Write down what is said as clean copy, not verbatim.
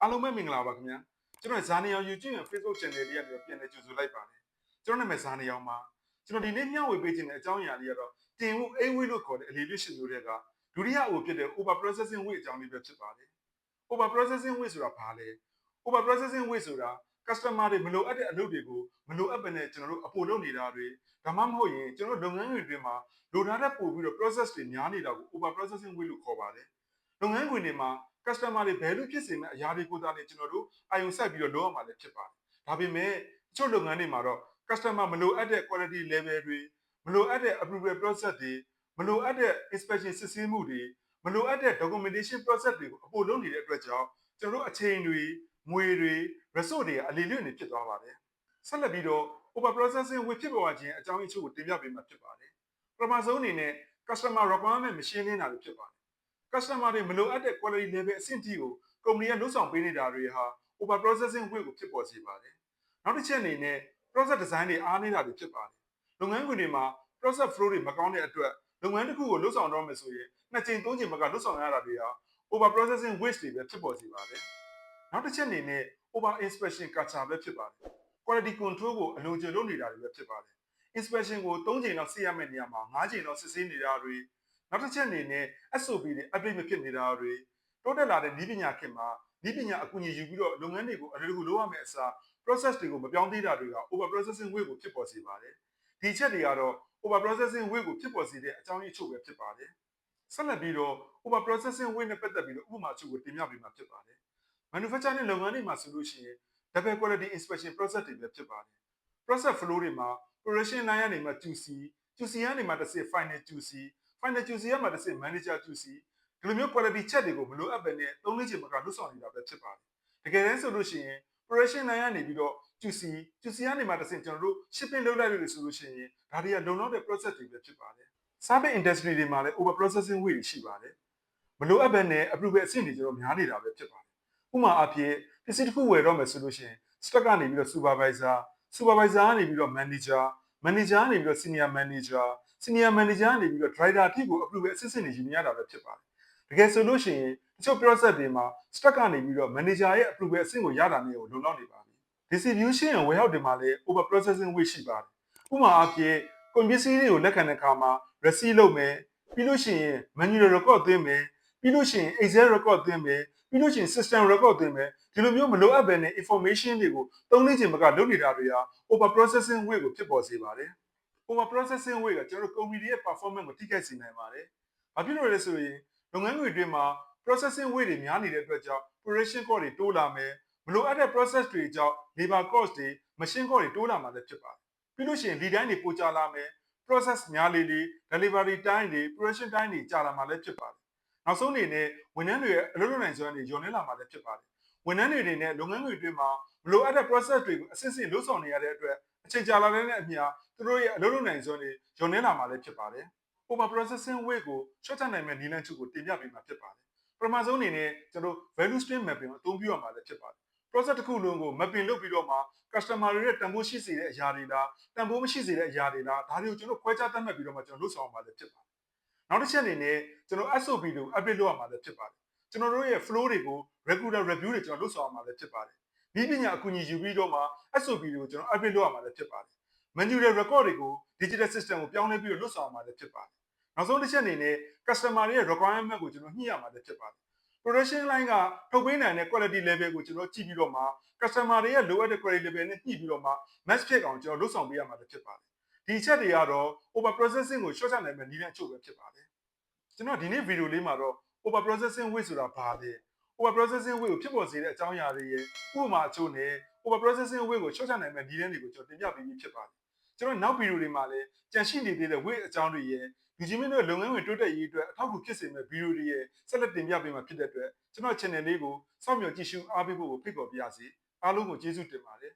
အားလုံးပဲမင်္ဂလာပါခင်ဗျာကျွန်တော်ဇာနေအောင် YouTube နဲ့ Facebook Channel လေးကနေပြန်လည်ကြိုဆိုလိုက်ပါတယ်ကျွန်တော်နာမည်ဇာနေအောင်ပါကျွန်တော်ဒီနေ့မျှဝေပေးခြင်းတဲ့အကြောင်းအရာလေးကတော့တင်မှုအိမ်ဝေးလို့ခေါ်တဲ့အလေးလေးရှင်မျိုးတွေကဒုတိယအိုဖြစ်တဲ့ over processing weight အကြောင်းလေးပဲဖြစ်ပါတယ် over processing weight ဆိုတာဘာလဲ over processing weight ဆိုတာ customer တွေမလိုအပ်တဲ့အလုပ်တွေကိုမလိုအပ်ဘဲနဲ့ကျွန်တော်တို့အပိုလုပ်နေတာတွေဒါမှမဟုတ်ရင်ကျွန်တော်တို့လုပ်ငန်းတွေအတွင်းမှာလိုတာတဲ့ပို့ပြီးတော့ process တွေများနေတာကို over processing weight လို့ခေါ်ပါတယ်လုပ်ငန်းခွင်တွေမှာ customer တွေဘယ်လိုဖြစ်စေမဲ့အရာတွေကိုသာလေကျွန်တော်တို့အာရုံစိုက်ပြီးတော့လုပ်ရမှာလည်းဖြစ်ပါတယ်ဒါပေမဲ့တချို့လုပ်ငန်းတွေမှာတော့ customer မလိုအပ်တဲ့ quality level တွေမလိုအပ်တဲ့ approval process တွေမလိုအပ်တဲ့ inspection စစ်ဆေးမှုတွေမလိုအပ်တဲ့ documentation process တွေကိုအပိုလုပ်နေတဲ့အတွက်ကြောင့်ကျွန်တော်တို့အချိန်တွေငွေတွေ resource တွေအလီလွင့်နေဖြစ်သွားပါတယ်ဆက်လက်ပြီးတော့ over processing ဝေဖြစ်ပေါ်ခြင်းအကြောင်းအချို့ကိုတင်ပြပေးမှာဖြစ်ပါတယ်ပထမဆုံးအနေနဲ့ customer requirement မရှင်းလင်းတာတွေဖြစ်ပါတယ် customer တွေမလိုအပ်တဲ့ quality level အဆင့်ထိကိုကုမ္ပဏီကလှုပ်ဆောင်ပေးနေတာတွေဟာ over processing weight ကိုဖြစ်ပေါ်စေပါတယ်နောက်တစ်ချက်အနေနဲ့ process design တွေအားနည်းတာတွေဖြစ်ပါတယ်လုပ်ငန်းခွင်တွေမှာ process flow တွေမကောင်းတဲ့အတွက်လုပ်ငန်းတစ်ခုကိုလှုပ်ဆောင်တော့မယ်ဆိုရင်နှစ်ကြိမ်သုံးကြိမ်မကလှုပ်ဆောင်ရတာတွေဟာ over processing waste တွေပဲဖြစ်ပေါ်စေပါတယ်နောက်တစ်ချက်အနေနဲ့ over inspection culture ပဲဖြစ်ပါတယ် quality control ကိုအလိုကျလုပ်နေတာတွေပဲဖြစ်ပါတယ် inspection ကို3ကြိမ်လောက်စစ်ရမယ့်နေရာမှာ5ကြိမ်လောက်စစ်ဆေးနေတာတွေနောက်တစ်ချက်အနေနဲ့ SOP တွေ update မဖြစ်နေတာတွေတိုးတက်လာတဲ့နည်းပညာခေတ်မှာနည်းပညာအကူအညီယူပြီးတော့လုပ်ငန်းတွေကိုအလွယ်တကူလုပ်ရမယ့်အစား process တွေကိုမပြောင်းသေးတာတွေက over processing weight ကိုဖြစ်ပေါ်စေပါတယ်ဒီချက်တွေကတော့ over processing weight ကိုဖြစ်ပေါ်စေတဲ့အကြောင်းရင်းအချို့ပဲဖြစ်ပါတယ်ဆက်လက်ပြီးတော့ over processing weight နဲ့ပတ်သက်ပြီးတော့ဥပမာအချို့ကိုတင်ပြပေးမှာဖြစ်ပါတယ် manufacturing လုပ်ငန်းတွေမှာဆိုလို့ရှိရင် double quality inspection process တွေပဲဖြစ်ပါတယ် process flow တွေမှာ production line ကနေမှ QC QC ကနေမှတစ်ဆင့် final QC final QC ကမှတစ်ဆင့် manager QC ဒီလိုမျိုး quality check တွေကိုမလိုအပ်ပဲနဲ့3-4ချိန်မှာကလွတ်ဆောင်နေတာပဲဖြစ်ပါတယ်တကယ်တမ်းဆိုလို့ရှိရင် production line ကနေပြီးတော့ QC ကနေမှတစ်ဆင့်ကျွန်တော်တို့ shipping လုပ်လိုက်လို့ဆိုလို့ရှိရင်ဒါတွေကလုံလောက်တဲ့ process တွေပဲဖြစ်ပါတယ် service industry တွေမှာလည်း over processing weight တွေရှိပါတယ်မလိုအပ်ပဲနဲ့ approval အဆင့်တွေကျွန်တော်များနေတာပဲဖြစ်ပါတယ်ဥပမာအဖြစ်ပစ္စည်းတစ်ခုဝယ်တော့မယ်ဆိုလို့ရှိရင် stock ကနေပြီးတော့ supervisor ကနေပြီးတော့ manager ကနေပြီးတော့ senior manager ကနေပြီးတော့ driver အထိကို approval အဆင့်ဆင့်တွေယူနေရတာပဲဖြစ်ပါတယ်တကယ်ဆိုလို့ရှိရင်တချို့ process တွေမှာ stock ကနေပြီးတော့ manager ရဲ့ approval အဆင့်ကိုရတာမျိုးကိုလုံလောက်နေပါပြီ distribution နဲ့ warehouse တွေမှာလည်း over processing weight ရှိပါတယ်ဥပမာအဖြစ်ကုန်ပစ္စည်းတွေကိုလက်ခံတဲ့အခါမှာ receipt လုပ်မယ်ပြီးလို့ရှိရင် manual record သွင်းမယ်ပြီးလို့ရှိရင် excel record သွင်းမယ်ပြီးလို့ရှိရင် system record သွင်းမယ်ဒီလိုမျိုးမလိုအပ်ဘဲနဲ့ information တွေကို3-4ချိန်မကလုပ်နေတာတွေဟာ over processing weight ကိုဖြစ်ပေါ်စေပါတယ် over processing weight ကကျွန်တော်တို့ကုမ္ပဏီရဲ့ performance ကိုထိခိုက်စေနိုင်ပါတယ်ဘာဖြစ်လို့လဲဆိုရင်လုပ်ငန်းတွေအတွင်းမှာ processing weight တွေများနေတဲ့အတွက်ကြောင့် production cost တွေတိုးလာမယ်မလိုအပ်တဲ့ process တွေကြောင့် labor cost တွေ machine cost တွေတိုးလာမှာလည်းဖြစ်ပါတယ်ပြီးလို့ရှိရင် lead time တွေပိုကြာလာမယ် process များလေလေ delivery time တွေ production time တွေကြာလာမှာလည်းဖြစ်ပါတယ်နောက်ဆုံးအနေနဲ့ဝန်ထမ်းတွေရဲ့အလုပ်လုပ်နိုင်စွမ်းတွေညှော်နှဲလာမှာလည်းဖြစ်ပါတယ်ဝန်ထမ်းတွေနဲ့လုပ်ငန်းတွေအတွင်းမှာမလိုအပ်တဲ့ process တွေကိုအစစ်အစစ်လုပ်ဆောင်နေရတဲ့အတွက်အချိန်ကြာလာတဲ့အမျှသူတို့ရဲ့အလုပ်လုပ်နိုင်စွမ်းတွေညှော်နှဲလာမှာလည်းဖြစ်ပါတယ် over processing weight ကိုရှော့ချနိုင်မဲ့နည်းလမ်းချုပ်ကိုတင်ပြပေးမှာဖြစ်ပါတယ်ပထမဆုံးအနေနဲ့ကျွန်တော် value stream mapping ကိုအသုံးပြုရမှာလည်းဖြစ်ပါတယ် process တစ်ခုလုံးကို mapping လုပ်ပြီးတော့မှ customer တွေရဲ့တန်ဖိုးရှိစေတဲ့အရာတွေလားတန်ဖိုးမရှိစေတဲ့အရာတွေလားဒါတွေကိုကျွန်တော်ခွဲခြားသတ်မှတ်ပြီးတော့မှကျွန်တော်လုပ်ဆောင်မှာလည်းဖြစ်ပါတယ်နောက်တစ်ချက်အနေနဲ့ကျွန်တော် SOP တွေကို update လုပ်ရမှာလည်းဖြစ်ပါတယ်ကျွန်တော်တို့ရဲ့ flow တွေကို regular review တွေကျွန်တော်လုပ်ဆောင်ရမှာလည်းဖြစ်ပါတယ်ဒီပညာအကူအညီယူပြီးတော့မှ SOP တွေကိုကျွန်တော် update လုပ်ရမှာလည်းဖြစ်ပါတယ် manual record တွေကို digital system ကိုပြောင်းလဲပြီးတော့လုပ်ဆောင်ရမှာလည်းဖြစ်ပါတယ်နောက်ဆုံးတစ်ချက်အနေနဲ့ customer တွေရဲ့ requirement ကိုကျွန်တော်ညှိရမှာလည်းဖြစ်ပါတယ် production line ကထုတ်ပေးနိုင်တဲ့ quality level ကိုကျွန်တော်ကြည့်ပြီးတော့မှ customer တွေရဲ့လိုအပ်တဲ့ quality level နဲ့ညှိပြီးတော့မှ match ဖြစ်အောင်ကျွန်တော်လုပ်ဆောင်ပေးရမှာလည်းဖြစ်ပါတယ်ဒီချက်တွေကတော့ over processing ကိုရှော့ချနိုင်မဲ့နည်းလမ်းအချို့ပဲဖြစ်ပါတယ်ကျွန်တော်ဒီနေ့ဗီဒီယိုလေးမှာတော့ over processing weight ဆိုတာဘာလဲ over processing weight ကိုဖြစ်ပေါ်စေတဲ့အကြောင်းအရာတွေရဲ့ဥပမာအချို့နဲ့ over processing weight ကိုရှော့ချနိုင်မဲ့နည်းလမ်းတွေကိုကျွန်တော်တင်ပြပေးပြီးဖြစ်ပါတယ်ကျွန်တော်နောက်ဗီဒီယိုတွေမှာလည်းကြန့်ရှိနေသေးတဲ့ weight အကြောင်းတွေရဲ့လူကြီးမင်းတို့လုပ်ငန်းဝင်တိုးတက်ရေးအတွက်အထောက်အကူဖြစ်စေမဲ့ဗီဒီယိုတွေရဲ့ဆက်လက်တင်ပြပေးမှာဖြစ်တဲ့အတွက်ကျွန်တော် channel လေးကိုစောင့်မျှော်ကြည့်ရှုအားပေးဖို့ဖိတ်ခေါ်ပါရစေအားလုံးကိုကျေးဇူးတင်ပါတယ်